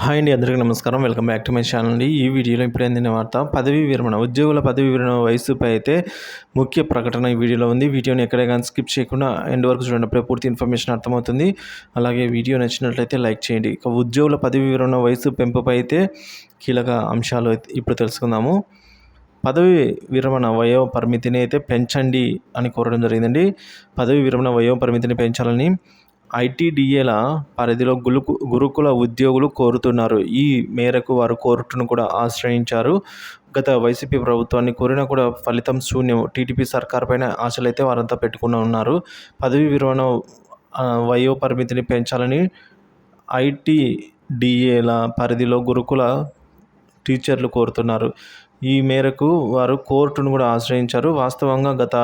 Hi అండి, అందరికీ నమస్కారం. Welcome back to my channel అండి. ఈ వీడియోలో ఇప్పుడు అందిన వార్త పదవీ విరమణ ఉద్యోగుల పదవీ విరమణ వయసుపై అయితే ముఖ్య ప్రకటన ఈ వీడియోలో ఉంది. వీడియోని ఎక్కడే కానీ స్కిప్ చేయకుండా ఎండ్ వరకు చూడండి, అప్పుడే పూర్తి ఇన్ఫర్మేషన్ అర్థమవుతుంది. అలాగే వీడియో నచ్చినట్లయితే లైక్ చేయండి. ఇక ఉద్యోగుల పదవీ విరమణ వయసు పెంపుపై అయితే కీలక అంశాలు ఇప్పుడు తెలుసుకుందాము. పదవి విరమణ వయో పరిమితిని అయితే పెంచండి అని కోరడం జరిగిందండి. పదవి విరమణ వయో పరిమితిని పెంచాలని ఐటీడీఏల పరిధిలో గురుకుల ఉద్యోగులు కోరుతున్నారు. ఈ మేరకు వారు కోర్టును కూడా ఆశ్రయించారు. గత వైసీపీ ప్రభుత్వాన్ని కోరినా కూడా ఫలితం శూన్యం. టీడీపీ సర్కార్ పైన ఆశలైతే వారంతా పెట్టుకుని ఉన్నారు. పదవి విరమణ వయో పరిమితిని పెంచాలని ఐటీడీఏల పరిధిలో గురుకుల టీచర్లు కోరుతున్నారు. ఈ మేరకు వారు కోర్టును కూడా ఆశ్రయించారు. వాస్తవంగా గత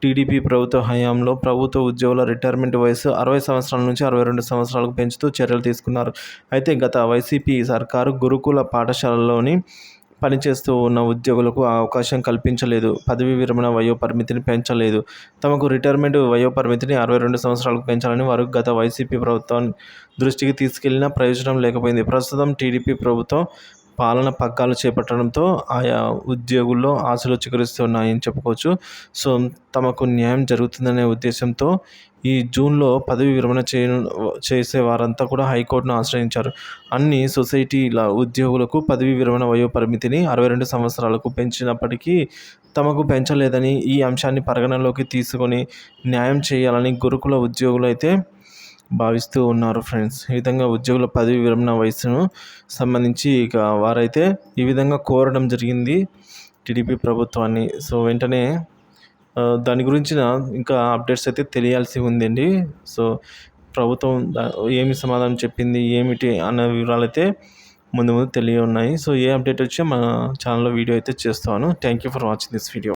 టీడీపీ ప్రభుత్వ హయాంలో ప్రభుత్వ ఉద్యోగుల రిటైర్మెంట్ వయసు 60 సంవత్సరాల నుంచి 62 సంవత్సరాలకు పెంచుతూ చర్యలు తీసుకున్నారు. అయితే గత వైసీపీ సర్కారు గురుకుల పాఠశాలల్లోని పనిచేస్తూ ఉన్న ఉద్యోగులకు ఆ అవకాశం కల్పించలేదు. పదవీ విరమణ వయో పరిమితిని పెంచలేదు. తమకు రిటైర్మెంట్ వయో పరిమితిని 62 సంవత్సరాలకు పెంచాలని వారు గత వైసీపీ ప్రభుత్వం దృష్టికి తీసుకెళ్లినా ప్రయోజనం లేకపోయింది. ప్రస్తుతం టీడీపీ ప్రభుత్వం పాలన పగ్గాలు చేపట్టడంతో ఆయా ఉద్యోగుల్లో ఆశలు చిగురిస్తున్నాయని చెప్పుకోవచ్చు. సో తమకు న్యాయం జరుగుతుందనే ఉద్దేశంతో ఈ జూన్లో పదవి విరమణ చేసే వారంతా కూడా హైకోర్టును ఆశ్రయించారు. అన్ని సొసైటీల ఉద్యోగులకు పదవి విరమణ వయో పరిమితిని 62 సంవత్సరాలకు పెంచినప్పటికీ తమకు పెంచలేదని, ఈ అంశాన్ని పరిగణనలోకి తీసుకొని న్యాయం చేయాలని గురుకుల ఉద్యోగులు అయితే భావిస్తూ ఉన్నారు ఫ్రెండ్స్. ఈ విధంగా ఉద్యోగుల పదవి విరమణ వయసును సంబంధించి ఇక వారైతే ఈ విధంగా కోరడం జరిగింది టీడీపీ ప్రభుత్వాన్ని. సో వెంటనే దాని గురించిన ఇంకా అప్డేట్స్ అయితే తెలియాల్సి ఉందండి. సో ప్రభుత్వం ఏమి సమాధానం చెప్పింది, ఏమిటి అన్న వివరాలు అయితే ముందు తెలియ ఉన్నాయి. సో ఏ అప్డేట్ వచ్చి మన ఛానల్లో వీడియో అయితే చేస్తాను. Thank you for watching this video.